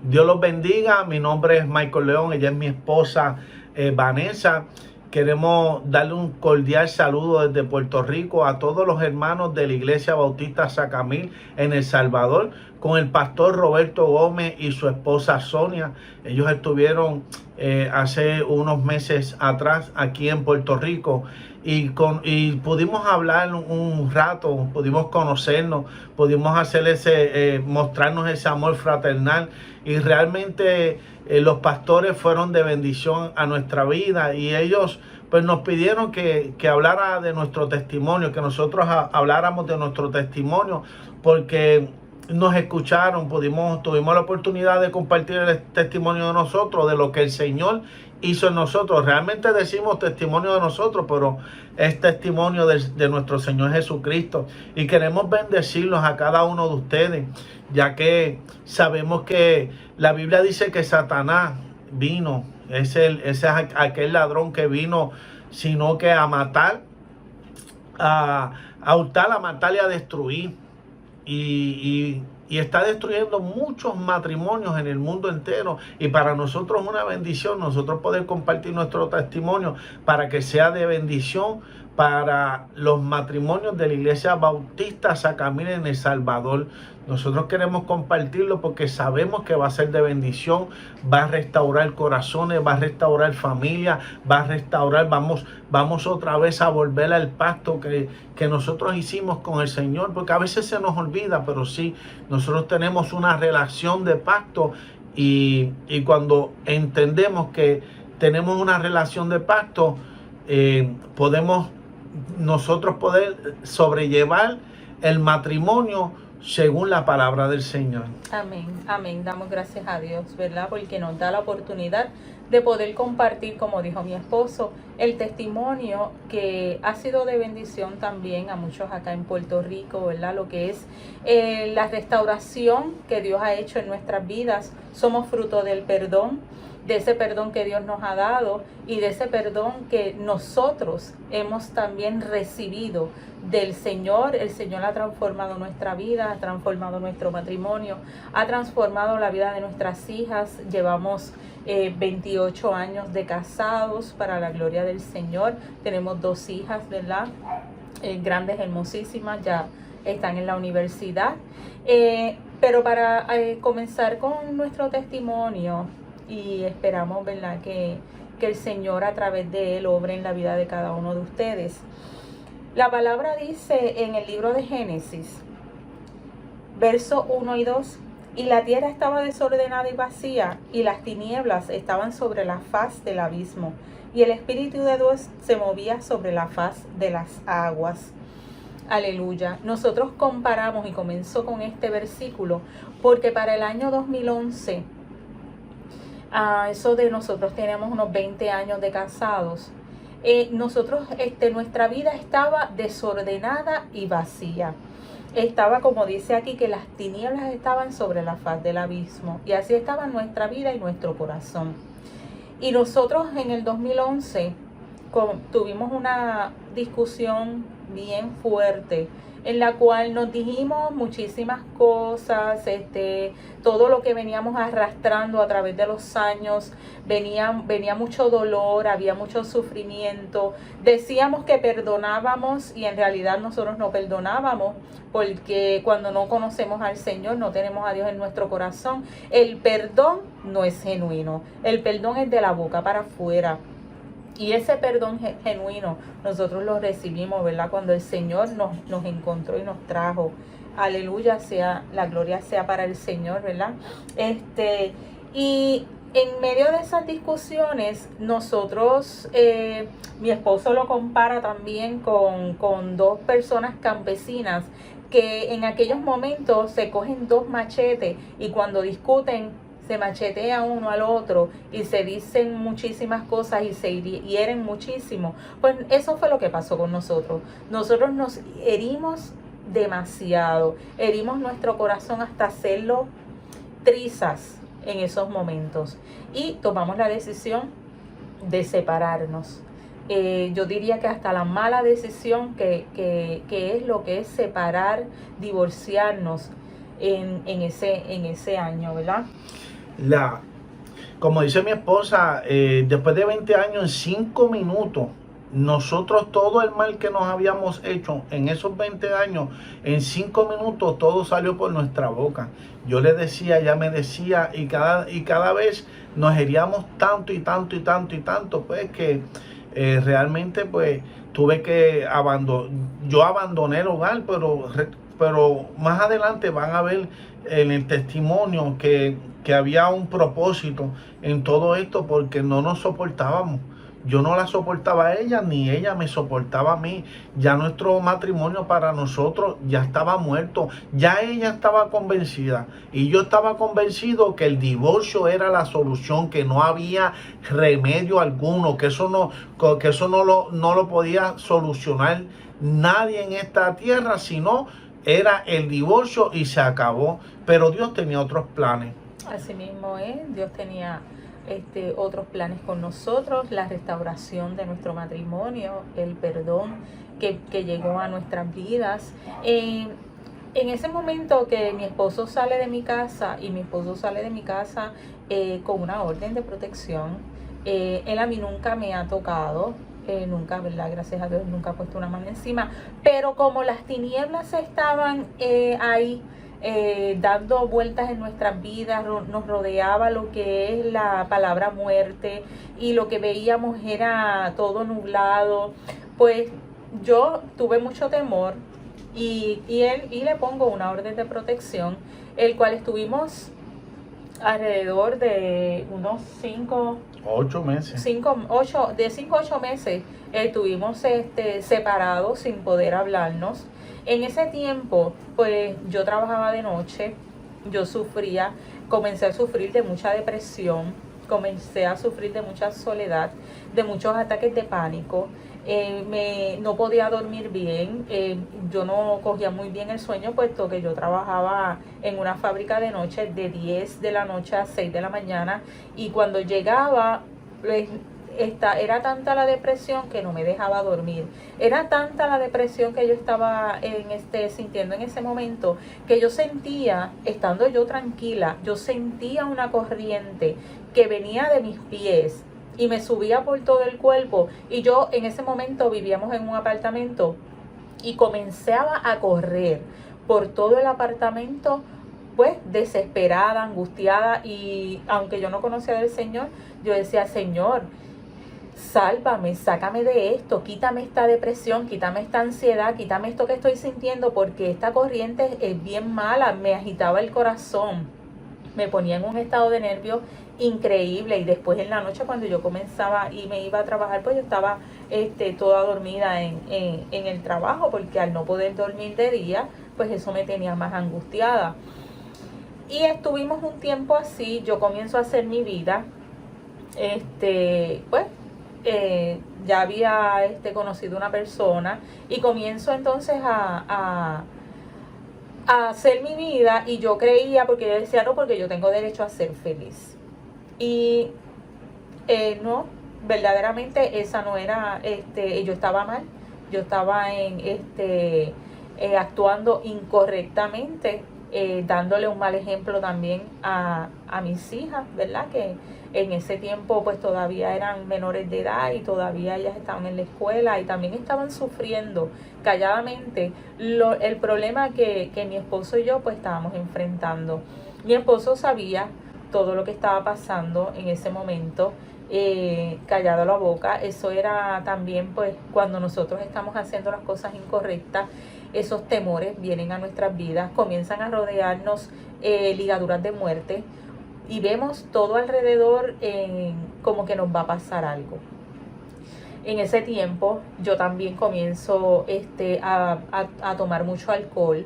Dios los bendiga. Mi nombre es Michael León, ella es mi esposa Vanessa. Queremos darle un cordial saludo desde Puerto Rico a todos los hermanos de la Iglesia Bautista Sacamil en El Salvador, con el pastor Roberto Gómez y su esposa Sonia. Ellos estuvieron hace unos meses atrás aquí en Puerto Rico y pudimos hablar un rato, pudimos conocernos, pudimos hacer mostrarnos ese amor fraternal, y realmente los pastores fueron de bendición a nuestra vida, y ellos pues nos pidieron que hablara de nuestro testimonio, que nosotros habláramos de nuestro testimonio, porque nos escucharon, tuvimos la oportunidad de compartir el testimonio de nosotros, de lo que el Señor hizo en nosotros. Realmente decimos testimonio de nosotros, pero es testimonio de nuestro Señor Jesucristo. Y queremos bendecirlos a cada uno de ustedes, ya que sabemos que la Biblia dice que Satanás vino, ese es aquel ladrón que vino, sino que a matar, a hurtar, a matar y a destruir. Y está destruyendo muchos matrimonios en el mundo entero, y para nosotros es una bendición nosotros poder compartir nuestro testimonio para que sea de bendición para los matrimonios de la Iglesia Bautista Sacamil en El Salvador. Nosotros queremos compartirlo porque sabemos que va a ser de bendición, va a restaurar corazones, va a restaurar familias, va a restaurar, vamos otra vez a volver al pacto que nosotros hicimos con el Señor, porque a veces se nos olvida, pero sí, nosotros tenemos una relación de pacto, y cuando entendemos que tenemos una relación de pacto, podemos nosotros poder sobrellevar el matrimonio según la palabra del Señor. Amén, amén. Damos gracias a Dios, ¿verdad? Porque nos da la oportunidad de poder compartir, como dijo mi esposo, el testimonio que ha sido de bendición también a muchos acá en Puerto Rico, ¿verdad? Lo que es la restauración que Dios ha hecho en nuestras vidas. Somos fruto del perdón, de ese perdón que Dios nos ha dado, y de ese perdón que nosotros hemos también recibido del Señor. El Señor ha transformado nuestra vida, ha transformado nuestro matrimonio, ha transformado la vida de nuestras hijas. Llevamos 28 años de casados para la gloria del Señor. Tenemos 2 hijas, ¿verdad? Grandes, hermosísimas, ya están en la universidad. Pero para comenzar con nuestro testimonio, y esperamos, ¿verdad?, que el Señor a través de él obre en la vida de cada uno de ustedes. La palabra dice en el libro de Génesis, verso 1 y 2, y la tierra estaba desordenada y vacía, y las tinieblas estaban sobre la faz del abismo, y el Espíritu de Dios se movía sobre la faz de las aguas. Aleluya. Nosotros comparamos, y comenzó con este versículo, porque para el año 2011, eso de nosotros tenemos unos 20 años de casados, nuestra vida estaba desordenada y vacía. Estaba, como dice aquí, que las tinieblas estaban sobre la faz del abismo, y así estaba nuestra vida y nuestro corazón. Y nosotros en el 2011 tuvimos una discusión bien fuerte, en la cual nos dijimos muchísimas cosas, todo lo que veníamos arrastrando a través de los años, venía mucho dolor, había mucho sufrimiento. Decíamos que perdonábamos, y en realidad nosotros no perdonábamos, porque cuando no conocemos al Señor, no tenemos a Dios en nuestro corazón, el perdón no es genuino, el perdón es de la boca para afuera. Y ese perdón genuino nosotros lo recibimos, ¿verdad?, cuando el Señor nos encontró y nos trajo. Aleluya, la gloria sea para el Señor, ¿verdad? Y en medio de esas discusiones, nosotros, mi esposo lo compara también con 2 personas campesinas que en aquellos momentos se cogen 2 machetes, y cuando discuten se machetea uno al otro y se dicen muchísimas cosas y se hieren muchísimo. Pues eso fue lo que pasó con nosotros. Nosotros nos herimos demasiado, herimos nuestro corazón hasta hacerlo trizas en esos momentos, y tomamos la decisión de separarnos. Yo diría que hasta la mala decisión que es lo que es separar, divorciarnos en ese año, ¿verdad? Como dice mi esposa, después de 20 años, en 5 minutos, nosotros todo el mal que nos habíamos hecho en esos 20 años, en 5 minutos todo salió por nuestra boca. Yo le decía, ella me decía, y cada vez nos heríamos tanto y tanto y tanto y tanto, pues que realmente pues tuve que yo abandoné el hogar, pero más adelante van a ver en el testimonio que había un propósito en todo esto porque no nos soportábamos. Yo no la soportaba a ella, ni ella me soportaba a mí. Ya nuestro matrimonio para nosotros ya estaba muerto. Ya ella estaba convencida y yo estaba convencido que el divorcio era la solución, que no había remedio alguno, que eso no lo podía solucionar nadie en esta tierra, sino era el divorcio y se acabó. Pero Dios tenía otros planes. Así mismo es, Dios tenía otros planes con nosotros, la restauración de nuestro matrimonio, el perdón que llegó a nuestras vidas. En ese momento que mi esposo sale de mi casa con una orden de protección, él a mí nunca me ha tocado, nunca, ¿verdad? Gracias a Dios, nunca ha puesto una mano encima, pero como las tinieblas estaban ahí, dando vueltas en nuestras vidas, nos rodeaba lo que es la palabra muerte y lo que veíamos era todo nublado, pues yo tuve mucho temor y le pongo una orden de protección, el cual estuvimos alrededor de unos 8 meses. 5 a 8 meses estuvimos separados sin poder hablarnos. En ese tiempo, pues yo trabajaba de noche, comencé a sufrir de mucha depresión, comencé a sufrir de mucha soledad, de muchos ataques de pánico. No podía dormir bien, yo no cogía muy bien el sueño, puesto que yo trabajaba en una fábrica de noche de 10 de la noche a 6 de la mañana y cuando llegaba, era tanta la depresión que no me dejaba dormir. Era tanta la depresión que yo estaba sintiendo en ese momento que yo sentía, estando yo tranquila, yo sentía una corriente que venía de mis pies y me subía por todo el cuerpo. Y yo en ese momento vivíamos en un apartamento y comenzaba a correr por todo el apartamento, pues desesperada, angustiada, y aunque yo no conocía del Señor, yo decía: Señor, sálvame, sácame de esto, quítame esta depresión, quítame esta ansiedad, quítame esto que estoy sintiendo, porque esta corriente es bien mala, me agitaba el corazón, me ponía en un estado de nervios increíble. Y después en la noche, cuando yo comenzaba y me iba a trabajar, pues yo estaba toda dormida en el trabajo, porque al no poder dormir de día, pues eso me tenía más angustiada. Y estuvimos un tiempo así. Yo comienzo a hacer mi vida, pues ya había conocido una persona y comienzo entonces a hacer mi vida, y yo creía, porque yo decía: no, porque yo tengo derecho a ser feliz. Y no, verdaderamente esa no era, yo estaba mal, yo estaba actuando incorrectamente, dándole un mal ejemplo también a mis hijas, ¿verdad? Que en ese tiempo pues todavía eran menores de edad y todavía ellas estaban en la escuela y también estaban sufriendo calladamente el problema que mi esposo y yo pues estábamos enfrentando. Mi esposo sabía todo lo que estaba pasando en ese momento, callado la boca. Eso era también, pues, cuando nosotros estamos haciendo las cosas incorrectas, esos temores vienen a nuestras vidas, comienzan a rodearnos ligaduras de muerte y vemos todo alrededor como que nos va a pasar algo. En ese tiempo yo también comienzo a tomar mucho alcohol.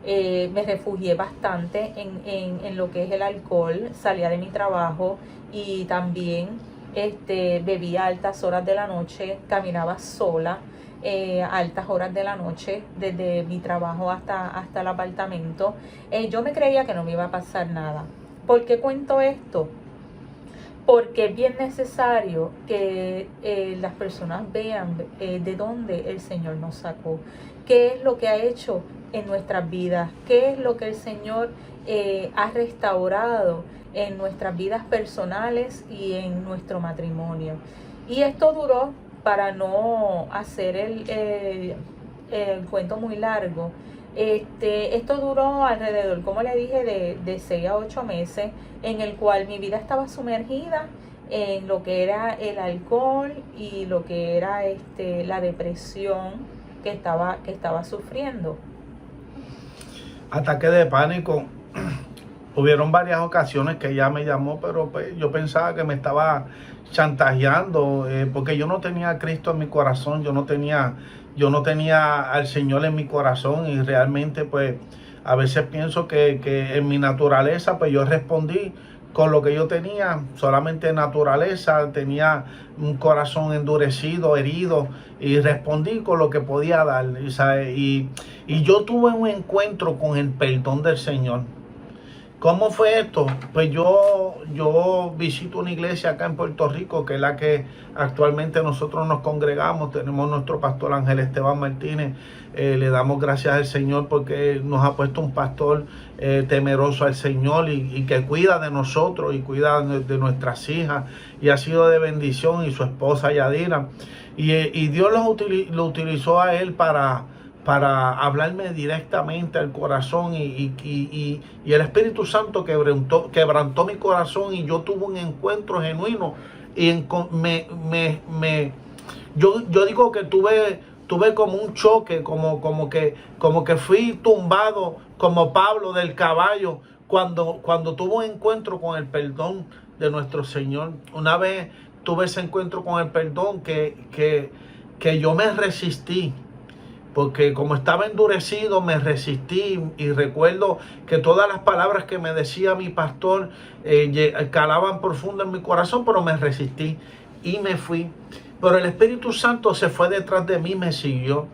Me refugié bastante en lo que es el alcohol. Salía de mi trabajo y también bebía a altas horas de la noche, caminaba sola a altas horas de la noche desde mi trabajo hasta el apartamento. Yo me creía que no me iba a pasar nada. ¿Por qué cuento esto? Porque es bien necesario que las personas vean de dónde el Señor nos sacó, qué es lo que ha hecho en nuestras vidas, qué es lo que el Señor ha restaurado en nuestras vidas personales y en nuestro matrimonio. Y esto duró, para no hacer el cuento muy largo, esto duró alrededor, como le dije, de 6 a 8 meses, en el cual mi vida estaba sumergida en lo que era el alcohol y lo que era la depresión que estaba sufriendo. Ataque de pánico. Hubieron varias ocasiones que ella me llamó, pero pues, yo pensaba que me estaba chantajeando, porque yo no tenía a Cristo en mi corazón, yo no tenía al Señor en mi corazón, y realmente pues a veces pienso que en mi naturaleza pues yo respondí con lo que yo tenía, solamente naturaleza, tenía un corazón endurecido, herido, y respondí con lo que podía dar, ¿sabes? Y yo tuve un encuentro con el perdón del Señor. ¿Cómo fue esto? Pues yo visito una iglesia acá en Puerto Rico, que es la que actualmente nosotros nos congregamos. Tenemos nuestro pastor Ángel Esteban Martínez. Le damos gracias al Señor porque nos ha puesto un pastor temeroso al Señor y que cuida de nosotros y cuida de nuestras hijas. Y ha sido de bendición, y su esposa Yadira. Y Dios lo utilizó a él para hablarme directamente al corazón, y el Espíritu Santo quebrantó mi corazón, y yo tuve un encuentro genuino. Y yo digo que tuve como un choque, como que fui tumbado como Pablo del caballo cuando tuve un encuentro con el perdón de nuestro Señor. Una vez tuve ese encuentro con el perdón que yo me resistí. Porque como estaba endurecido, me resistí, y recuerdo que todas las palabras que me decía mi pastor calaban profundo en mi corazón, pero me resistí y me fui. Pero el Espíritu Santo se fue detrás de mí, me siguió.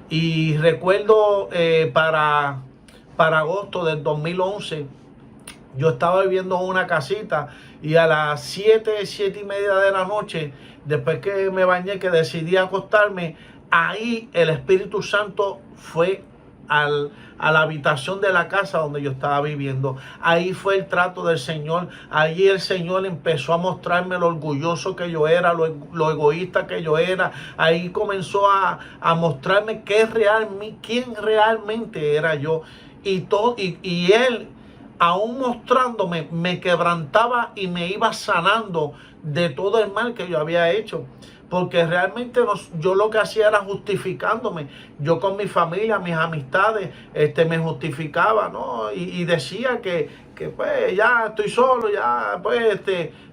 Y recuerdo para agosto del 2011, yo estaba viviendo en una casita, y a las 7:30 de la noche, después que me bañé, que decidí acostarme, ahí el Espíritu Santo fue a la habitación de la casa donde yo estaba viviendo. Ahí fue el trato del Señor. Ahí el Señor empezó a mostrarme lo orgulloso que yo era, lo egoísta que yo era. Ahí comenzó a mostrarme quién realmente era yo. Y Él, aún mostrándome, me quebrantaba y me iba sanando de todo el mal que yo había hecho. Porque realmente yo lo que hacía era justificándome. Yo con mi familia, mis amistades, me justificaba, ¿no? Y decía que pues ya estoy solo, ya pues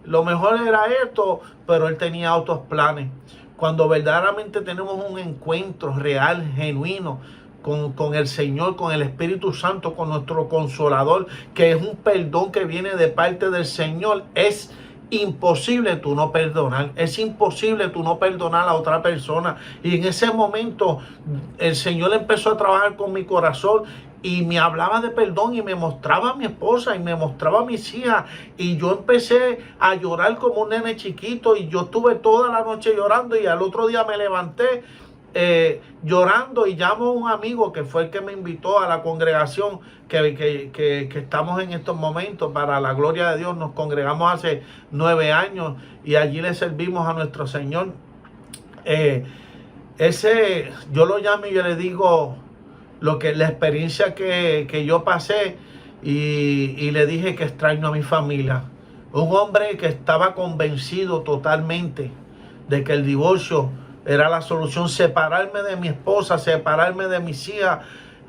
lo mejor era esto, pero él tenía otros planes. Cuando verdaderamente tenemos un encuentro real, genuino, con el Señor, con el Espíritu Santo, con nuestro Consolador, que es un perdón que viene de parte del Señor, es imposible tú no perdonar, es imposible tú no perdonar a otra persona. Y en ese momento el Señor empezó a trabajar con mi corazón, y me hablaba de perdón, y me mostraba a mi esposa, y me mostraba a mis hijas, y yo empecé a llorar como un nene chiquito, y yo estuve toda la noche llorando, y al otro día me levanté llorando, y llamo a un amigo que fue el que me invitó a la congregación que estamos en estos momentos. Para la gloria de Dios, nos congregamos hace 9 años, y allí le servimos a nuestro Señor. Yo lo llamo y yo le digo la experiencia que yo pasé, y le dije que extraño a mi familia. Un hombre que estaba convencido totalmente de que el divorcio era la solución, separarme de mi esposa, separarme de mis hijas,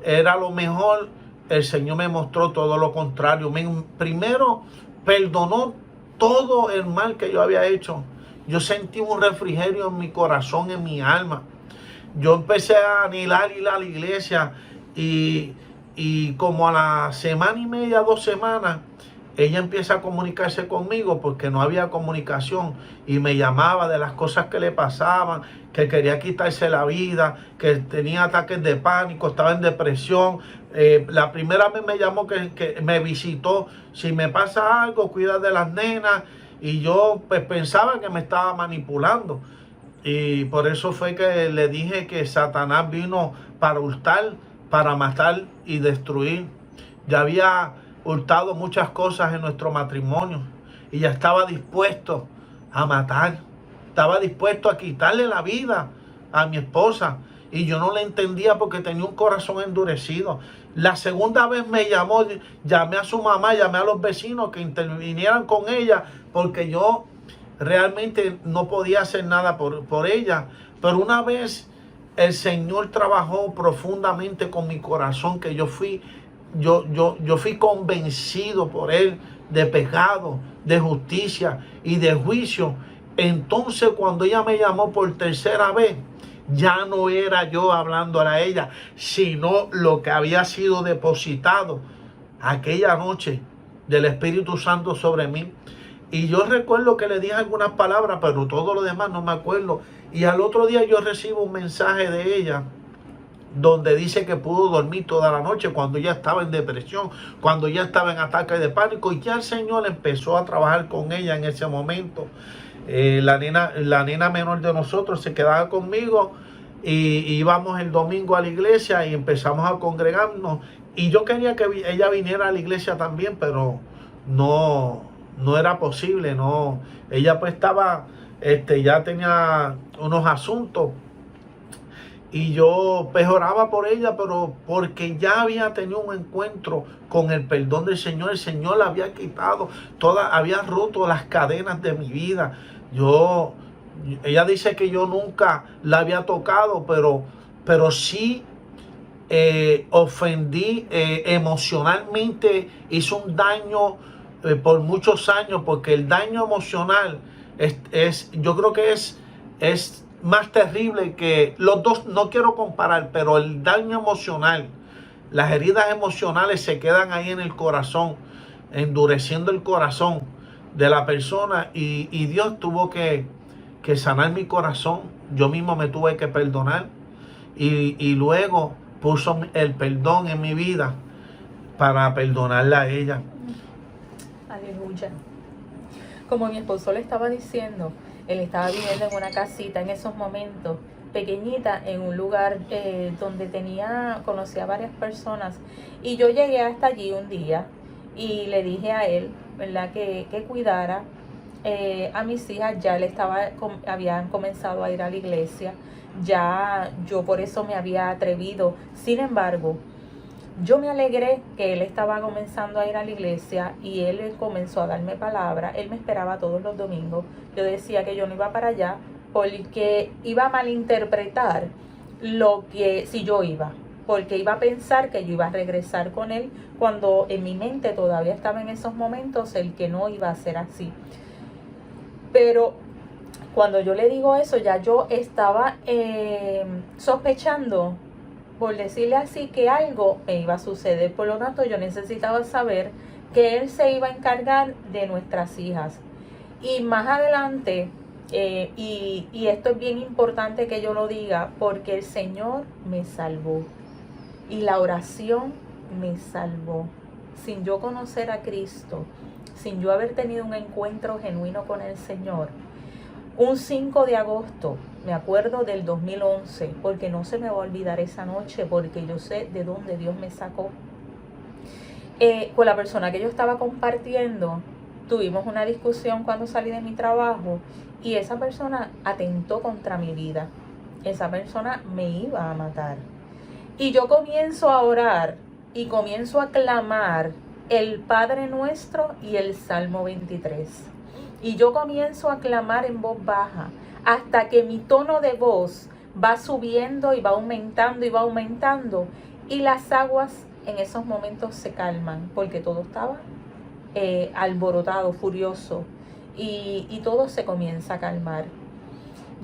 era lo mejor. El Señor me mostró todo lo contrario. Primero perdonó todo el mal que yo había hecho. Yo sentí un refrigerio en mi corazón, en mi alma. Yo empecé a anhelar ir a la iglesia, y como a la semana y media, 2 semanas, ella empieza a comunicarse conmigo, porque no había comunicación, y me llamaba de las cosas que le pasaban, que quería quitarse la vida, que tenía ataques de pánico, estaba en depresión. La primera vez me llamó que me visitó: si me pasa algo, cuida de las nenas. Y yo pues pensaba que me estaba manipulando, y por eso fue que le dije que Satanás vino para hurtar, para matar y destruir. Ya había hurtado muchas cosas en nuestro matrimonio y ya estaba dispuesto a matar, estaba dispuesto a quitarle la vida a mi esposa y yo no le entendía porque tenía un corazón endurecido. La segunda vez me llamó, llamé a su mamá, llamé a los vecinos que intervinieran con ella porque yo realmente no podía hacer nada por ella. Pero una vez el Señor trabajó profundamente con mi corazón, que yo fui convencido por Él de pecado, de justicia y de juicio. Entonces cuando ella me llamó por tercera vez, ya no era yo hablándole a ella, sino lo que había sido depositado aquella noche del Espíritu Santo sobre mí. Y yo recuerdo que le dije algunas palabras, pero todo lo demás no me acuerdo. Y al otro día yo recibo un mensaje de ella donde dice que pudo dormir toda la noche cuando ya estaba en depresión, cuando ya estaba en ataque de pánico, y ya el Señor empezó a trabajar con ella en ese momento. La nena menor de nosotros se quedaba conmigo y íbamos el domingo a la iglesia y empezamos a congregarnos. Y yo quería que ella viniera a la iglesia también, pero no era posible. No, ella pues estaba, ya tenía unos asuntos. Y yo pues oraba por ella, pero porque ya había tenido un encuentro con el perdón del Señor. El Señor la había quitado, había roto las cadenas de mi vida. Ella dice que yo nunca la había tocado, pero sí ofendí emocionalmente, hizo un daño por muchos años, porque el daño emocional yo creo que es más terrible que los dos. No quiero comparar, pero el daño emocional, las heridas emocionales se quedan ahí en el corazón, endureciendo el corazón de la persona, y Dios tuvo que sanar mi corazón. Yo mismo me tuve que perdonar y luego puso el perdón en mi vida para perdonarla a ella. Aleluya. Como mi esposo le estaba diciendo, él estaba viviendo en una casita en esos momentos, pequeñita, en un lugar donde conocía a varias personas. Y yo llegué hasta allí un día y le dije a él, ¿verdad?, que cuidara a mis hijas. Ya habían comenzado a ir a la iglesia, ya yo por eso me había atrevido. Sin embargo, yo me alegré que él estaba comenzando a ir a la iglesia y él comenzó a darme palabra. Él me esperaba todos los domingos. Yo decía que yo no iba para allá porque iba a malinterpretar si yo iba, porque iba a pensar que yo iba a regresar con él, cuando en mi mente todavía estaba en esos momentos el que no iba a ser así. Pero cuando yo le digo eso, ya yo estaba sospechando, por decirle así, que algo me iba a suceder. Por lo tanto, yo necesitaba saber que él se iba a encargar de nuestras hijas. Y más adelante, y esto es bien importante que yo lo diga, porque el Señor me salvó. Y la oración me salvó. Sin yo conocer a Cristo, sin yo haber tenido un encuentro genuino con el Señor, un 5 de agosto, me acuerdo del 2011, porque no se me va a olvidar esa noche, porque yo sé de dónde Dios me sacó. Con la persona que yo estaba compartiendo, tuvimos una discusión cuando salí de mi trabajo y esa persona atentó contra mi vida. Esa persona me iba a matar. Y yo comienzo a orar y comienzo a clamar el Padre Nuestro y el Salmo 23. Y yo comienzo a clamar en voz baja hasta que mi tono de voz va subiendo y va aumentando y va aumentando. Y las aguas en esos momentos se calman, porque todo estaba alborotado, furioso. Y todo se comienza a calmar.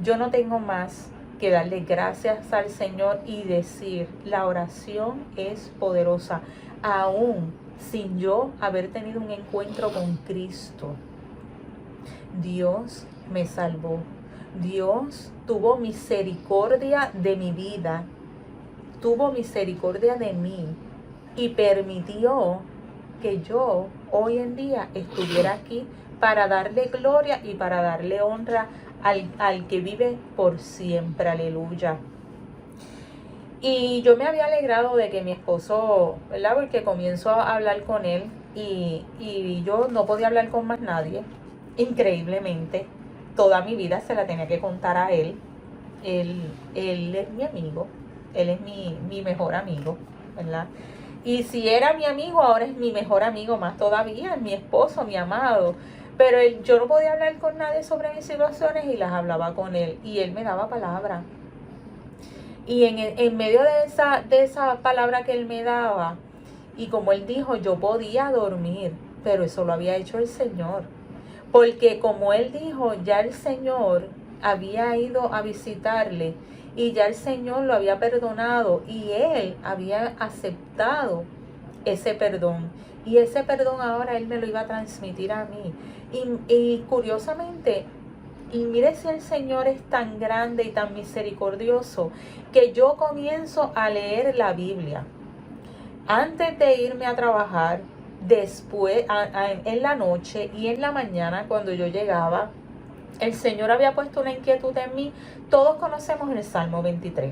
Yo no tengo más que darle gracias al Señor y decir, la oración es poderosa, aún sin yo haber tenido un encuentro con Cristo. Dios me salvó. Dios tuvo misericordia de mi vida, tuvo misericordia de mí y permitió que yo hoy en día estuviera aquí para darle gloria y para darle honra al que vive por siempre. Aleluya. Y yo me había alegrado de que mi esposo, ¿verdad?, porque comienzo a hablar con él y yo no podía hablar con más nadie. Increíblemente, toda mi vida se la tenía que contar a él. Él es mi amigo, él es mi mejor amigo, ¿verdad? Y si era mi amigo, ahora es mi mejor amigo más todavía, es mi esposo, mi amado. Pero yo no podía hablar con nadie sobre mis situaciones y las hablaba con él. Y él me daba palabra. Y en medio de esa palabra que él me daba, y como él dijo, yo podía dormir, pero eso lo había hecho el Señor. Porque como él dijo, ya el Señor había ido a visitarle y ya el Señor lo había perdonado y él había aceptado ese perdón. Y ese perdón ahora él me lo iba a transmitir a mí. Y curiosamente, y mire si el Señor es tan grande y tan misericordioso, que yo comienzo a leer la Biblia antes de irme a trabajar, después en la noche y en la mañana cuando yo llegaba. El Señor había puesto una inquietud en mí. Todos conocemos el Salmo 23.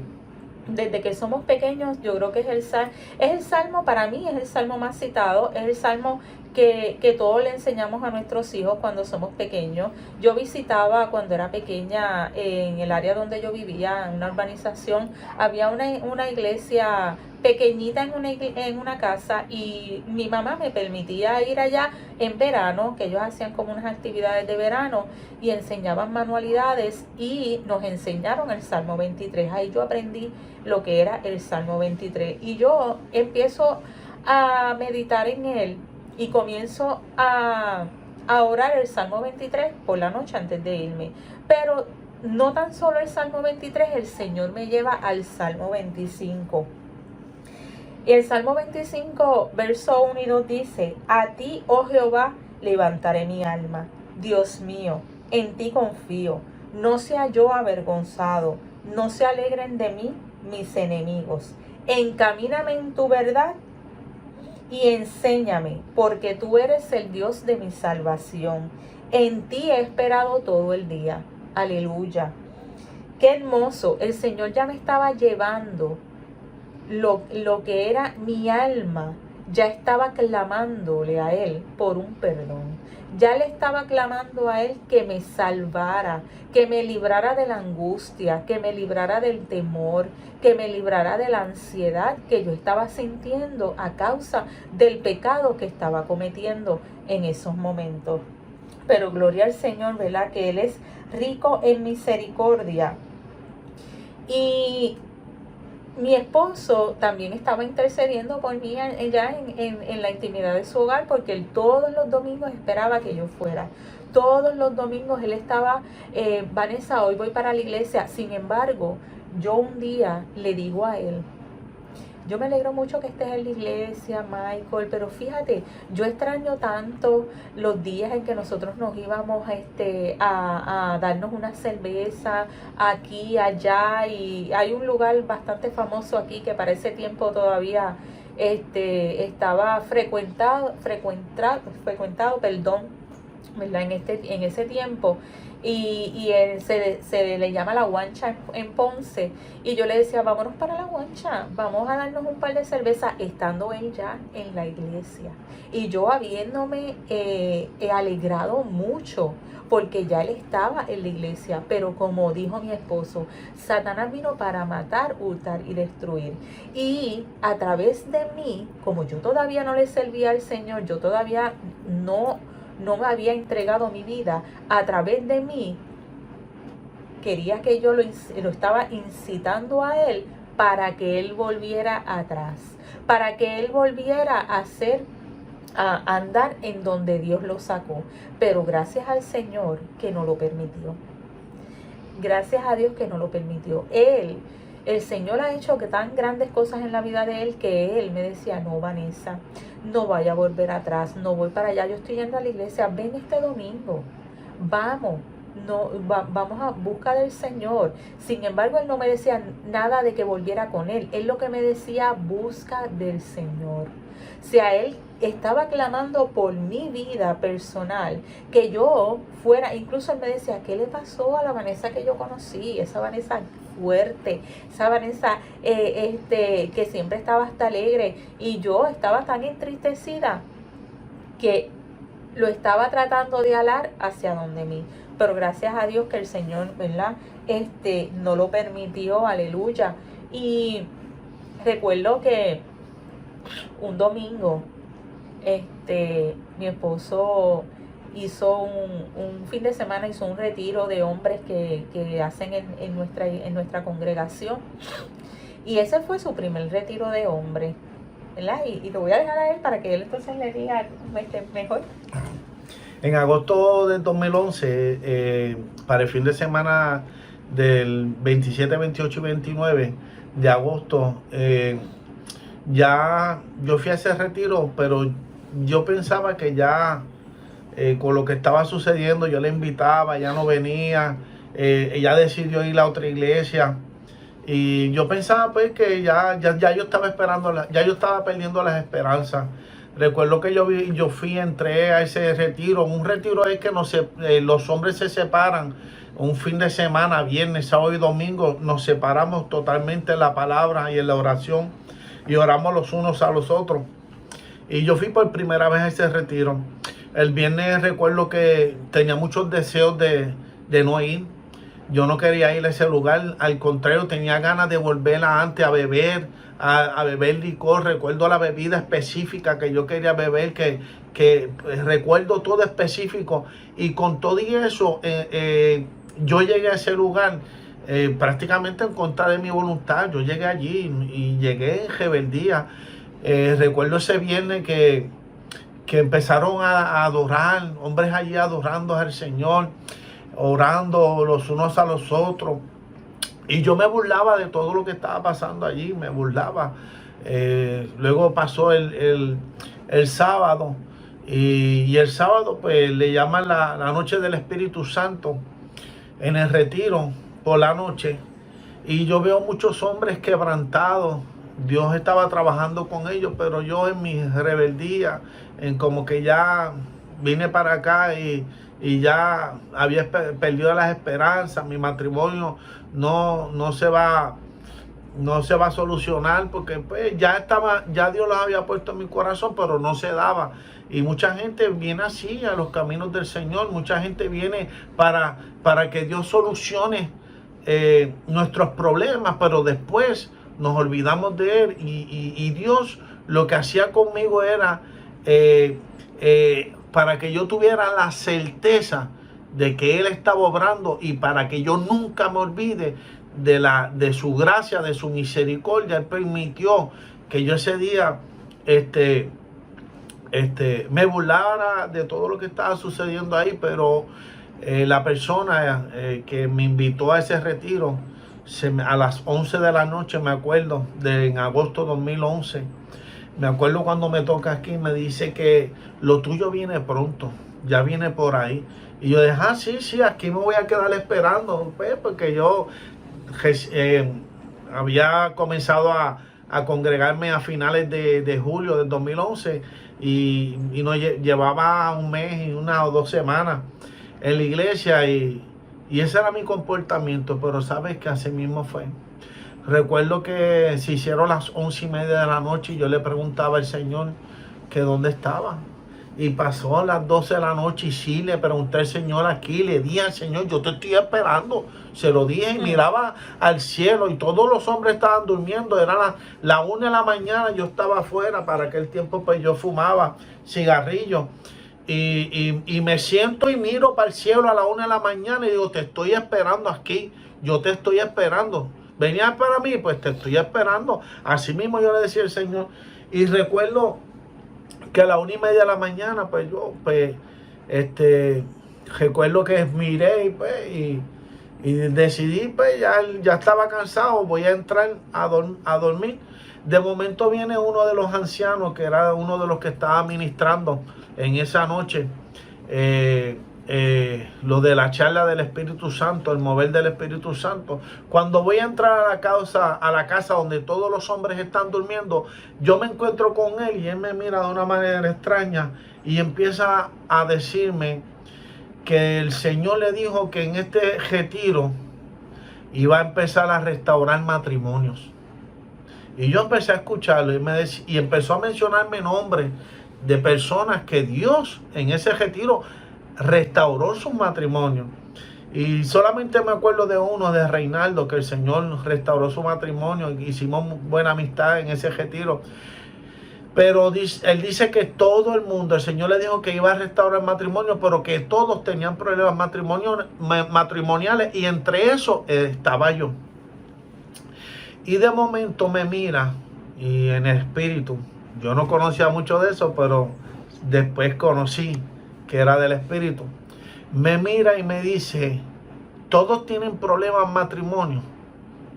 Desde que somos pequeños, yo creo que es el salmo, para mí es el salmo más citado, es el salmo que todos le enseñamos a nuestros hijos cuando somos pequeños. Yo visitaba cuando era pequeña en el área donde yo vivía, en una urbanización, había una iglesia pequeñita en una casa y mi mamá me permitía ir allá en verano, que ellos hacían como unas actividades de verano y enseñaban manualidades y nos enseñaron el Salmo 23. Ahí yo aprendí lo que era el Salmo 23 y yo empiezo a meditar en él y comienzo a orar el Salmo 23 por la noche antes de irme. Pero no tan solo el Salmo 23, el Señor me lleva al Salmo 25. Y el Salmo 25, verso 1 y 2 dice: a ti, oh Jehová, levantaré mi alma. Dios mío, en ti confío. No sea yo avergonzado, no se alegren de mí mis enemigos. Encamíname en tu verdad y enséñame, porque tú eres el Dios de mi salvación. En ti he esperado todo el día. Aleluya. Qué hermoso. El Señor ya me estaba llevando lo que era mi alma, ya estaba clamándole a Él por un perdón. Ya le estaba clamando a Él que me salvara, que me librara de la angustia, que me librara del temor, que me librara de la ansiedad que yo estaba sintiendo a causa del pecado que estaba cometiendo en esos momentos. Pero gloria al Señor, ¿verdad? Que Él es rico en misericordia. Y mi esposo también estaba intercediendo por mí ya en la intimidad de su hogar, porque él todos los domingos esperaba que yo fuera. Todos los domingos él estaba, Vanessa, hoy voy para la iglesia. Sin embargo, yo un día le digo a él: yo me alegro mucho que estés en la iglesia, Michael, pero fíjate, yo extraño tanto los días en que nosotros nos íbamos a darnos una cerveza aquí, allá, y hay un lugar bastante famoso aquí que para ese tiempo todavía estaba frecuentado, ¿verdad? En ese tiempo. Y se le llama La Guancha en Ponce. Y yo le decía: vámonos para La Guancha, vamos a darnos un par de cervezas, estando él ya en la iglesia. Y yo habiéndome alegrado mucho, porque ya él estaba en la iglesia. Pero como dijo mi esposo, Satanás vino para matar, hurtar y destruir. Y a través de mí, como yo todavía no le servía al Señor, yo todavía no me había entregado mi vida, a través de mí quería que yo lo estaba incitando a él para que él volviera atrás, para que él volviera a andar en donde Dios lo sacó. Pero gracias al Señor que no lo permitió. Gracias a Dios que no lo permitió. El Señor ha hecho que tan grandes cosas en la vida de él, que él me decía: no, Vanessa, no vaya a volver atrás, no voy para allá, yo estoy yendo a la iglesia, ven este domingo, vamos, vamos a busca del Señor. Sin embargo, él no me decía nada de que volviera con él. Él lo que me decía: busca del Señor. Si a él estaba clamando por mi vida personal, que yo fuera, incluso él me decía: ¿qué le pasó a la Vanessa que yo conocí? Esa Vanessa fuerte, esa Vanessa que siempre estaba hasta alegre, y yo estaba tan entristecida. que lo estaba tratando de alar hacia donde mí. Pero gracias a Dios que el Señor, ¿verdad? No lo permitió, aleluya. Y recuerdo que un domingo, mi esposo hizo un fin de semana, hizo un retiro de hombres que hacen en nuestra congregación. Y ese fue su primer retiro de hombres, ¿verdad? Y lo voy a dejar a él para que él entonces le diga mejor. En agosto del 2011, para el fin de semana del 27, 28 y 29 de agosto, ya yo fui a ese retiro, pero yo pensaba que ya con lo que estaba sucediendo, yo le invitaba, ya no venía, ella decidió ir a otra iglesia. Y yo pensaba pues que ya yo estaba esperando, ya yo estaba perdiendo las esperanzas. Recuerdo que entré a ese retiro. Un retiro es que los hombres se separan un fin de semana, viernes, sábado y domingo. Nos separamos totalmente en la palabra y en la oración y oramos los unos a los otros. Y yo fui por primera vez a ese retiro. El viernes recuerdo que tenía muchos deseos de no ir. Yo no quería ir a ese lugar, al contrario, tenía ganas de volver antes a beber, a beber licor. Recuerdo la bebida específica que yo quería beber, que recuerdo todo específico. Y con todo y eso, yo llegué a ese lugar prácticamente en contra de mi voluntad. Yo llegué allí y llegué en rebeldía. Recuerdo ese viernes que empezaron a adorar, hombres allí adorando al Señor, orando los unos a los otros. Y yo me burlaba de todo lo que estaba pasando allí, me burlaba. Luego pasó el sábado, y el sábado pues le llaman la noche del Espíritu Santo en el retiro por la noche. Y yo veo muchos hombres quebrantados. Dios estaba trabajando con ellos, pero yo en mi rebeldía, en como que ya vine para acá y ya había perdido las esperanzas. Mi matrimonio no se va a solucionar porque pues ya Dios los había puesto en mi corazón, pero no se daba. Y mucha gente viene así a los caminos del Señor. Mucha gente viene para que Dios solucione nuestros problemas, pero después nos olvidamos de Él. Y Dios lo que hacía conmigo era para que yo tuviera la certeza de que Él estaba obrando, y para que yo nunca me olvide de su gracia, de su misericordia. Él permitió que yo ese día me burlara de todo lo que estaba sucediendo ahí, pero la persona que me invitó a ese retiro, a las 11 de la noche, me acuerdo, en agosto 2011, me acuerdo cuando me toca aquí, me dice que lo tuyo viene pronto, ya viene por ahí. Y yo dije, sí, aquí me voy a quedar esperando, pues, porque yo había comenzado a congregarme a finales de julio del 2011 y no llevaba un mes y 1 o 2 semanas en la iglesia, y ese era mi comportamiento. Pero sabes que así mismo fue. Recuerdo que se hicieron las 11:30 de la noche y yo le preguntaba al Señor que dónde estaba. Y pasó a las 12 de la noche y sí, le pregunté al Señor aquí, le dije al Señor, yo te estoy esperando. Se lo dije y miraba al cielo y todos los hombres estaban durmiendo. Era la 1 de la mañana, yo estaba afuera. Para aquel tiempo pues yo fumaba cigarrillos. Y me siento y miro para el cielo a la 1 de la mañana y digo, te estoy esperando aquí, yo te estoy esperando. ¿Venías para mí? Pues te estoy esperando. Así mismo yo le decía al Señor. Y recuerdo que a la 1:30 de la mañana, pues yo, recuerdo que miré y decidí, pues ya estaba cansado, voy a entrar a dormir. De momento viene uno de los ancianos, que era uno de los que estaba ministrando en esa noche, lo de la charla del Espíritu Santo, el mover del Espíritu Santo. Cuando voy a entrar a la casa donde todos los hombres están durmiendo, yo me encuentro con él y él me mira de una manera extraña y empieza a decirme que el Señor le dijo que en este retiro iba a empezar a restaurar matrimonios. Y yo empecé a escucharlo y empezó a mencionarme nombres de personas que Dios en ese retiro restauró su matrimonio. Y solamente me acuerdo de uno, de Reinaldo, que el Señor restauró su matrimonio. Hicimos buena amistad en ese retiro. Pero él dice que todo el mundo, el Señor le dijo que iba a restaurar el matrimonio, pero que todos tenían problemas matrimoniales, y entre esos estaba yo. Y de momento me mira, y en el espíritu, yo no conocía mucho de eso, pero después conocí que era del espíritu. Me mira y me dice: todos tienen problemas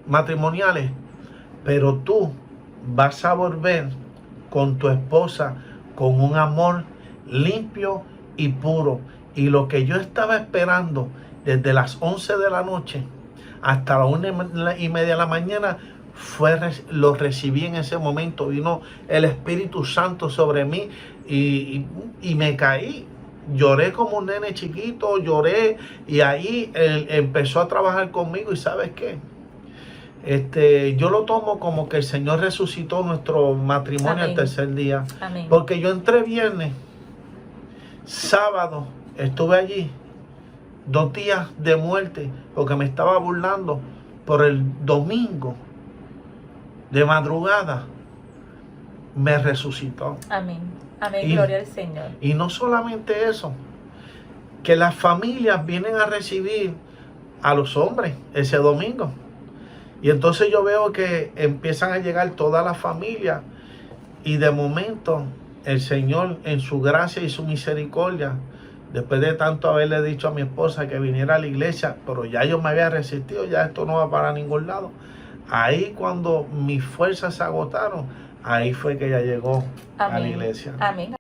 matrimoniales, pero tú vas a volver con tu esposa con un amor limpio y puro. Y lo que yo estaba esperando desde las 11 de la noche hasta las 1:30 de la mañana, lo recibí en ese momento. Vino el Espíritu Santo sobre mí y me caí. Lloré como un nene chiquito, lloré, y ahí él empezó a trabajar conmigo. Y ¿sabes qué? Yo lo tomo como que el Señor resucitó nuestro matrimonio al tercer día. Amén. Porque yo entré viernes, sábado estuve allí, 2 días de muerte, porque me estaba burlando. Por el domingo, de madrugada, me resucitó. Amén. Amén, gloria al Señor. Y no solamente eso, que las familias vienen a recibir a los hombres ese domingo. Y entonces yo veo que empiezan a llegar todas las familias, y de momento el Señor, en su gracia y su misericordia, después de tanto haberle dicho a mi esposa que viniera a la iglesia, pero ya yo me había resistido, ya esto no va para ningún lado. Ahí, cuando mis fuerzas se agotaron, ahí fue que ella llegó a la iglesia. Amén.